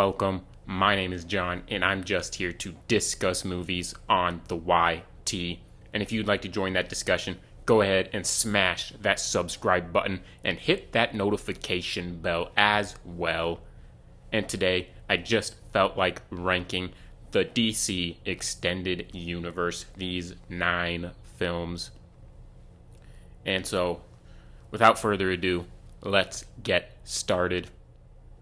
welcome. My name is John, and I'm just here to discuss movies on the YT. And if you'd like to join that discussion, go ahead and smash that subscribe button and hit that notification bell as well. And today, I just felt like ranking the DC Extended Universe, these 9 films. And so, without further ado, let's get started.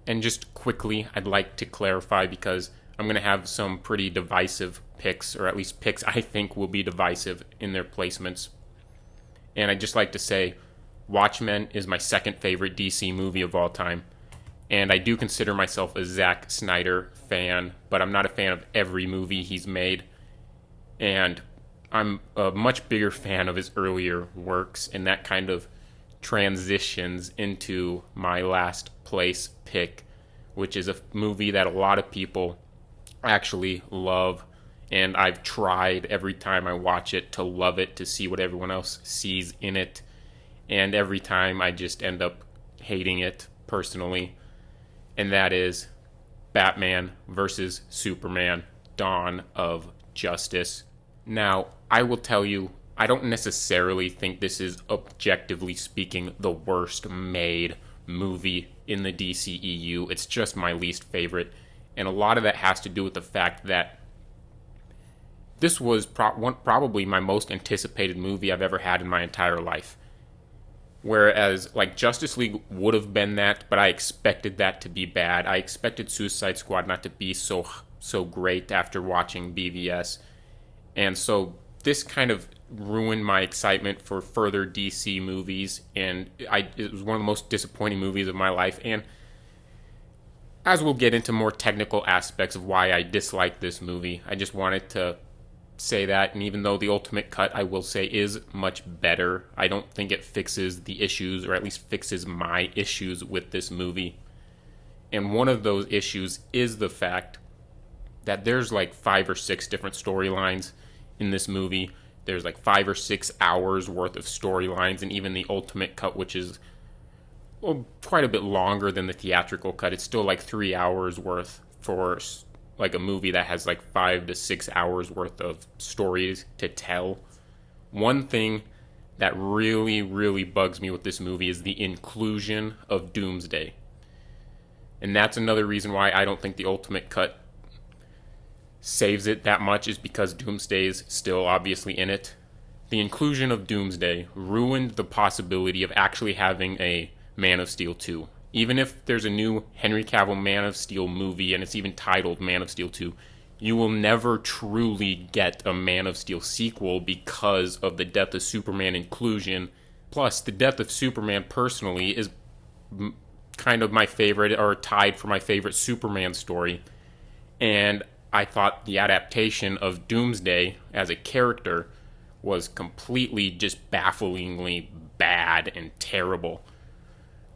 And just quickly, I'd like to clarify because I'm going to have some pretty divisive picks, or at least picks I think will be divisive in their placements. And I'd just like to say, Watchmen is my second favorite DC movie of all time. And I do consider myself a Zack Snyder fan, but I'm not a fan of every movie he's made. And I'm a much bigger fan of his earlier works, and that kind of transitions into my last place pick, which is a movie that a lot of people actually love, and I've tried every time I watch it to love it, to see what everyone else sees in it, and every time I just end up hating it personally, and that is Batman vs. Superman: Dawn of Justice. Now, I will tell you, I don't necessarily think this is, objectively speaking, the worst made movie in the DCEU. It's just my least favorite. And a lot of that has to do with the fact that this was probably my most anticipated movie I've ever had in my entire life. Whereas, like, Justice League would have been that, but I expected that to be bad. I expected Suicide Squad not to be so great after watching BVS. And so this kind of ruined my excitement for further DC movies, and it was one of the most disappointing movies of my life. And as we'll get into more technical aspects of why I dislike this movie, I just wanted to say that. And even though the ultimate cut, I will say, is much better, I don't think it fixes the issues, or at least fixes my issues with this movie. And one of those issues is the fact that there's like 5 or 6 different storylines in this movie. There's like 5 or 6 hours worth of storylines, and even the ultimate cut, which is quite a bit longer than the theatrical cut, it's still like 3 hours worth for like a movie that has like 5 to 6 hours worth of stories to tell. One thing that really, really bugs me with this movie is the inclusion of Doomsday. And that's another reason why I don't think the ultimate cut saves it that much, is because Doomsday's still obviously in it. The inclusion of Doomsday ruined the possibility of actually having a Man of Steel 2. Even if there's a new Henry Cavill Man of Steel movie, and it's even titled Man of Steel 2, you will never truly get a Man of Steel sequel because of the Death of Superman inclusion. Plus, the Death of Superman, personally, is kind of my favorite, or tied for my favorite Superman story. And I thought the adaptation of Doomsday as a character was completely just bafflingly bad and terrible.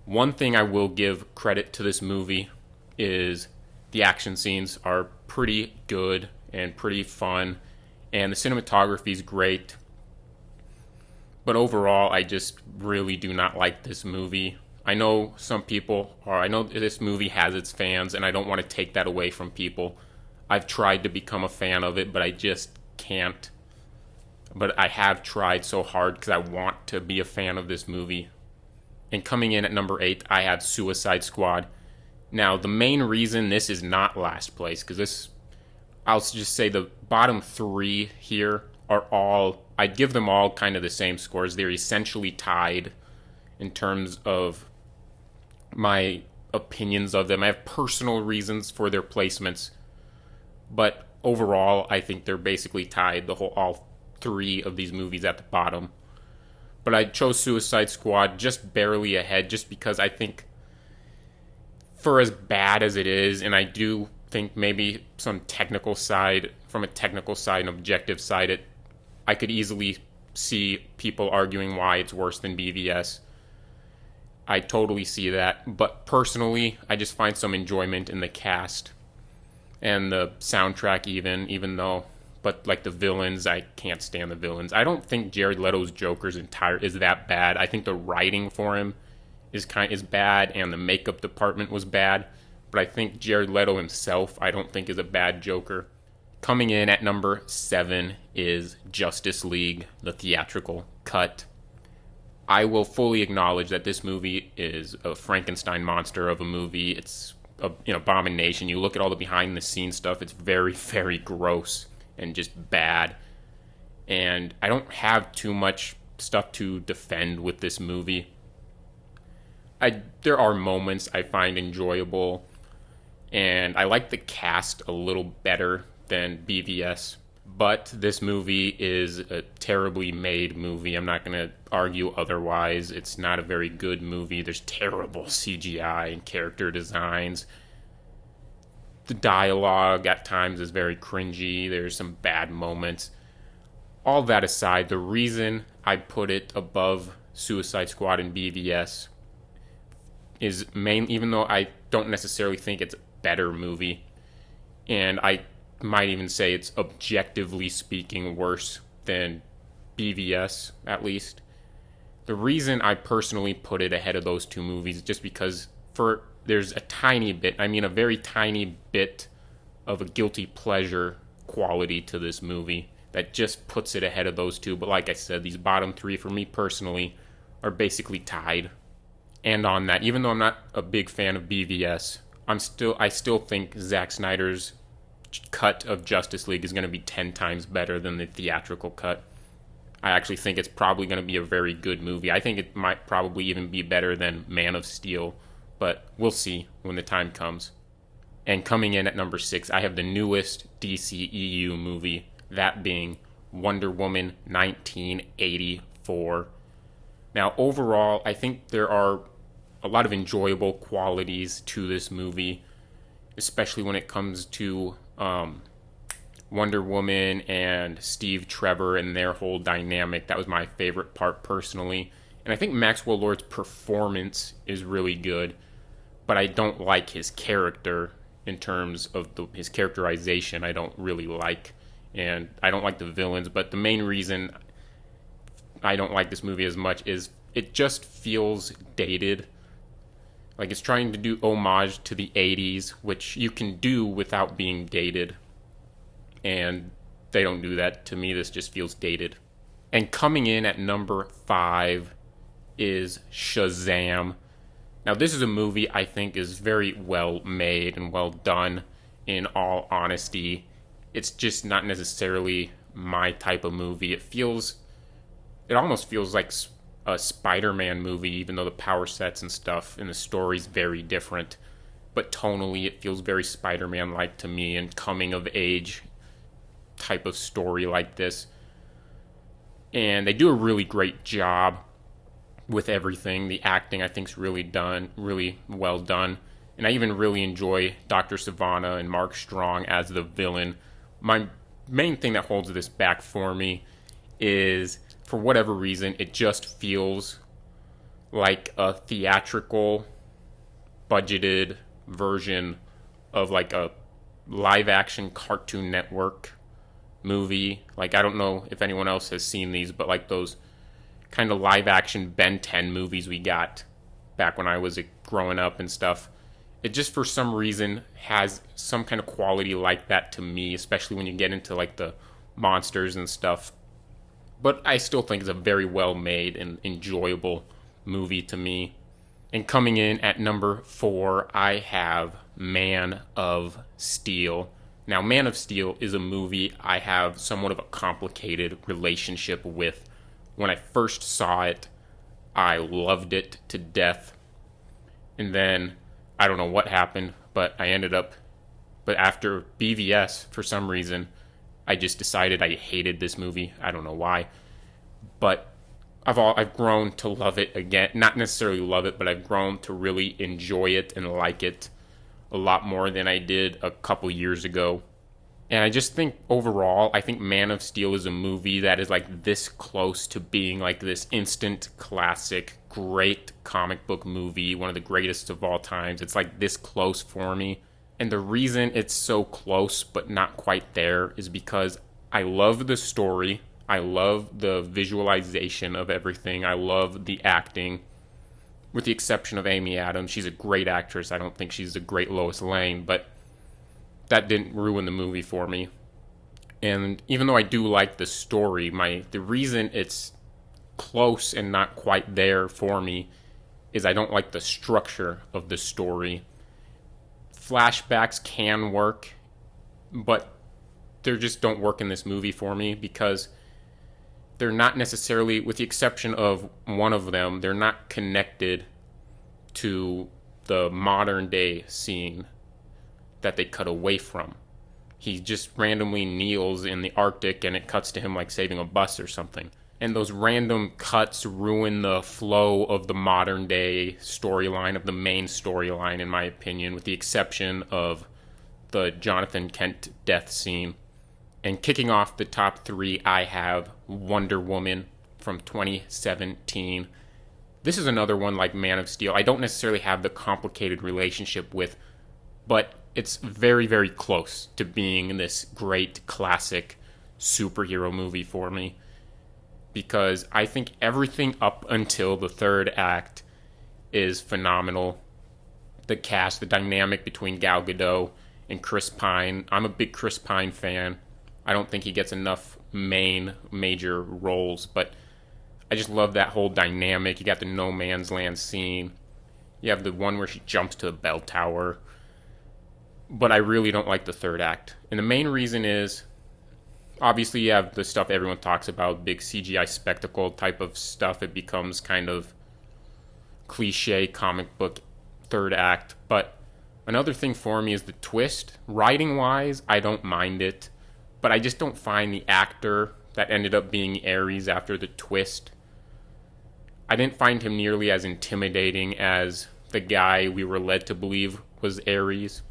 One thing I will give credit to this movie is the action scenes are pretty good and pretty fun, and the cinematography is great. But overall, I just really do not like this movie. I know I know this movie has its fans, and I don't want to take that away from people. I've tried to become a fan of it, but I just can't. But I have tried so hard because I want to be a fan of this movie. And coming in at number 8, I have Suicide Squad. Now, the main reason this is not last place, because I'll just say the bottom 3 here are all, I'd give them all kind of the same scores. They're essentially tied in terms of my opinions of them. I have personal reasons for their placements, but overall, I think they're basically tied, all 3 of these movies at the bottom. But I chose Suicide Squad just barely ahead, just because I think, for as bad as it is, and I do think maybe from a technical side and objective side, I could easily see people arguing why it's worse than BVS. I totally see that. But personally, I just find some enjoyment in the cast and the soundtrack even though, but like the villains, I can't stand the villains. I don't think Jared Leto's Joker's is that bad. I think the writing for him is bad, and the makeup department was bad, but I think Jared Leto himself, I don't think is a bad Joker. Coming in at number 7 is Justice League, the theatrical cut. I will fully acknowledge that this movie is a Frankenstein monster of a movie. It's an abomination. You look at all the behind the scenes stuff, it's very, very gross and just bad. And I don't have too much stuff to defend with this movie. There are moments I find enjoyable, and I like the cast a little better than BVS. But this movie is a terribly made movie. I'm not going to argue otherwise. It's not a very good movie. There's terrible CGI and character designs. The dialogue at times is very cringy. There's some bad moments. All that aside, the reason I put it above Suicide Squad and BVS is even though I don't necessarily think it's a better movie, and I might even say it's objectively speaking worse than BVS, at least. The reason I personally put it ahead of those two movies is just because there's a tiny bit, a very tiny bit of a guilty pleasure quality to this movie that just puts it ahead of those two. But like I said, these bottom three for me personally are basically tied. And on that, even though I'm not a big fan of BVS, I still think Zack Snyder's cut of Justice League is going to be 10 times better than the theatrical cut. I actually think it's probably going to be a very good movie. I think it might probably even be better than Man of Steel, but we'll see when the time comes. And coming in at number 6, I have the newest DCEU movie, that being Wonder Woman 1984. Now, overall, I think there are a lot of enjoyable qualities to this movie, especially when it comes to Wonder Woman and Steve Trevor and their whole dynamic. That was my favorite part personally. And I think Maxwell Lord's performance is really good, but I don't like his character in terms of his characterization. I don't really like, and I don't like the villains, but the main reason I don't like this movie as much is it just feels dated. Like it's trying to do homage to the 80s, which you can do without being dated. And they don't do that. To me, this just feels dated. And coming in at number 5 is Shazam. Now, this is a movie I think is very well made and well done, in all honesty. It's just not necessarily my type of movie. It almost feels like a Spider-Man movie, even though the power sets and stuff and the story's very different. But tonally, it feels very Spider-Man-like to me, and coming of age type of story like this. And they do a really great job with everything. The acting, I think, is really well done. And I even really enjoy Dr. Savannah and Mark Strong as the villain. My main thing that holds this back for me is, for whatever reason, it just feels like a theatrical, budgeted version of like a live-action Cartoon Network movie. Like, I don't know if anyone else has seen these, but like those kind of live-action Ben 10 movies we got back when I was growing up and stuff. It just, for some reason, has some kind of quality like that to me, especially when you get into like the monsters and stuff. But I still think it's a very well-made and enjoyable movie to me. And coming in at number 4, I have Man of Steel. Now, Man of Steel is a movie I have somewhat of a complicated relationship with. When I first saw it, I loved it to death. And then, I don't know what happened, but after BVS, for some reason, I just decided I hated this movie. I don't know why. But I've grown to love it again. Not necessarily love it, but I've grown to really enjoy it and like it a lot more than I did a couple years ago. And I just think overall, I think Man of Steel is a movie that is like this close to being like this instant classic, great comic book movie, one of the greatest of all times. It's like this close for me. And the reason it's so close but not quite there is because I love the story. I love the visualization of everything. I love the acting. with the exception of Amy Adams. She's a great actress. I don't think she's a great Lois Lane, but that didn't ruin the movie for me. And even though I do like the story, the reason it's close and not quite there for me is I don't like the structure of the story. Flashbacks can work, but they just don't work in this movie for me because they're not necessarily, with the exception of one of them, they're not connected to the modern day scene that they cut away from. He just randomly kneels in the Arctic and it cuts to him like saving a bus or something. And those random cuts ruin the flow of the modern day storyline, of the main storyline, in my opinion, with the exception of the Jonathan Kent death scene. And kicking off the top three, I have Wonder Woman from 2017. This is another one like Man of Steel. I don't necessarily have the complicated relationship with, but it's very, very close to being this great classic superhero movie for me. Because I think everything up until the third act is phenomenal. The cast, the dynamic between Gal Gadot and Chris Pine. I'm a big Chris Pine fan. I don't think he gets enough major roles, but I just love that whole dynamic. You got the no man's land scene. You have the one where she jumps to the bell tower. But I really don't like the third act. And the main reason is, obviously you have the stuff everyone talks about, big CGI spectacle type of stuff. It becomes kind of cliche comic book third act. But another thing for me is the twist. Writing-wise, I don't mind it. But I just don't find the actor that ended up being Ares after the twist, I didn't find him nearly as intimidating as the guy we were led to believe was Ares.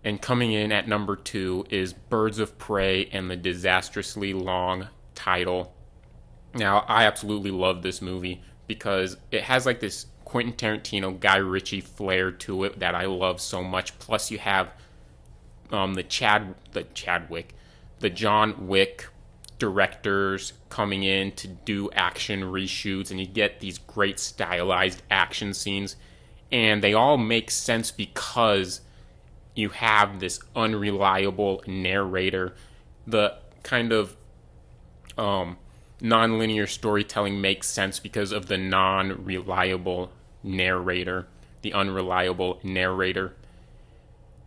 And coming in at number 2 is Birds of Prey and the disastrously long title. Now, I absolutely love this movie because it has like this Quentin Tarantino, Guy Ritchie flair to it that I love so much. Plus, you have the John Wick directors coming in to do action reshoots, and you get these great stylized action scenes, and they all make sense because you have this unreliable narrator. The kind of non-linear storytelling makes sense because of the non-reliable narrator, the unreliable narrator.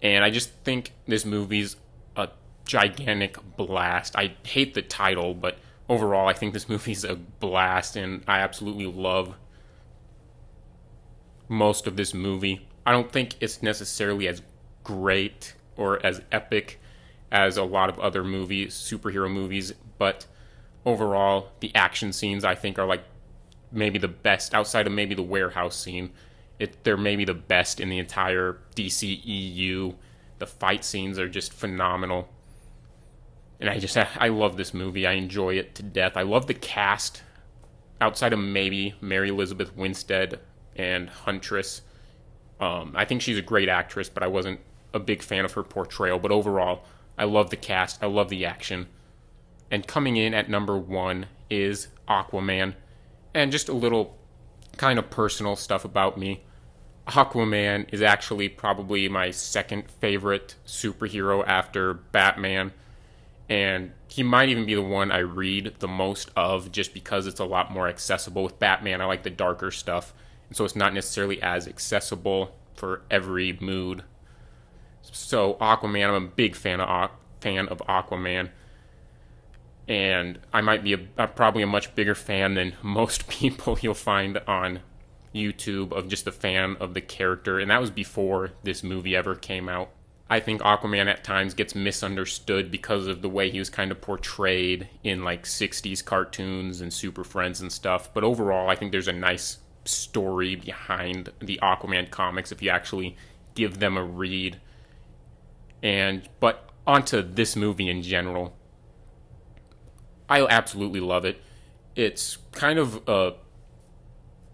And I just think this movie's a gigantic blast. I hate the title, but overall I think this movie's a blast, and I absolutely love most of this movie. I don't think it's necessarily as great or as epic as a lot of other movies, superhero movies, but overall the action scenes I think are like maybe the best outside of maybe the warehouse scene. They're maybe the best in the entire DCEU. The fight scenes are just phenomenal. And I love this movie. I enjoy it to death. I love the cast outside of maybe Mary Elizabeth Winstead and Huntress. I think she's a great actress, but I wasn't a big fan of her portrayal. But overall, I love the cast. I love the action. And coming in at number 1 is Aquaman. And just a little kind of personal stuff about me. Aquaman is actually probably my second favorite superhero after Batman. And he might even be the one I read the most of just because it's a lot more accessible. With Batman, I like the darker stuff. And so it's not necessarily as accessible for every mood. So Aquaman, I'm a big fan of Aquaman. And I might be probably a much bigger fan than most people you'll find on YouTube of just a fan of the character. And that was before this movie ever came out. I think Aquaman at times gets misunderstood because of the way he was kind of portrayed in like 60s cartoons and Super Friends and stuff. But overall, I think there's a nice story behind the Aquaman comics if you actually give them a read. But onto this movie in general. I absolutely love it. It's kind of a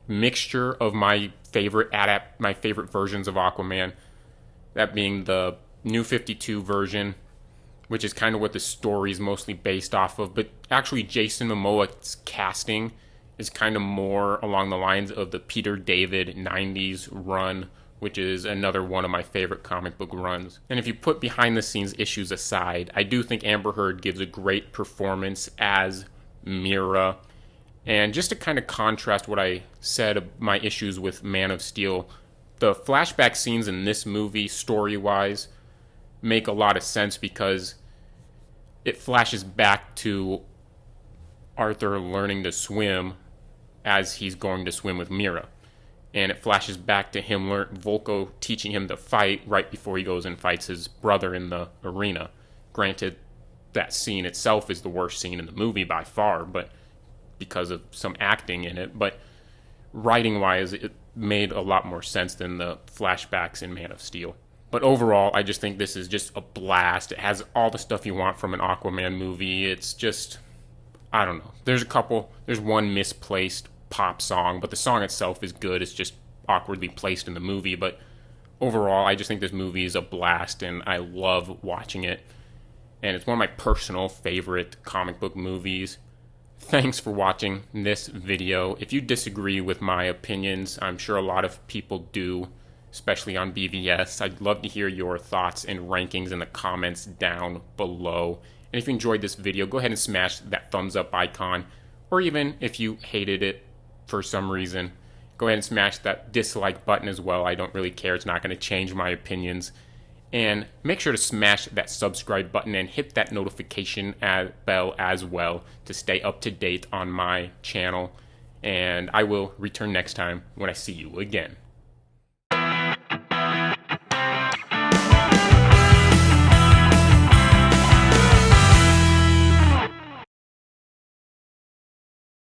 mixture of my favorite versions of Aquaman. That being the New 52 version, which is kind of what the story is mostly based off of. But actually, Jason Momoa's casting is kind of more along the lines of the Peter David 90s run, which is another one of my favorite comic book runs. And if you put behind the scenes issues aside, I do think Amber Heard gives a great performance as Mira. And just to kind of contrast what I said, my issues with Man of Steel, the flashback scenes in this movie, story-wise, make a lot of sense because it flashes back to Arthur learning to swim as he's going to swim with Mira. And it flashes back to him, Volko teaching him to fight right before he goes and fights his brother in the arena. Granted, that scene itself is the worst scene in the movie by far, but because of some acting in it. But writing-wise, it made a lot more sense than the flashbacks in Man of Steel. But overall, I just think this is just a blast. It has all the stuff you want from an Aquaman movie. It's just, I don't know. There's one misplaced pop song, but the song itself is good. It's just awkwardly placed in the movie. But overall, I just think this movie is a blast, and I love watching it. And it's one of my personal favorite comic book movies. Thanks for watching this video. If you disagree with my opinions, I'm sure a lot of people do, especially on BVS. I'd love to hear your thoughts and rankings in the comments down below. And if you enjoyed this video, go ahead and smash that thumbs up icon. Or even if you hated it for some reason, go ahead and smash that dislike button as well. I don't really care. It's not going to change my opinions. And make sure to smash that subscribe button and hit that notification bell as well to stay up to date on my channel. And I will return next time when I see you again.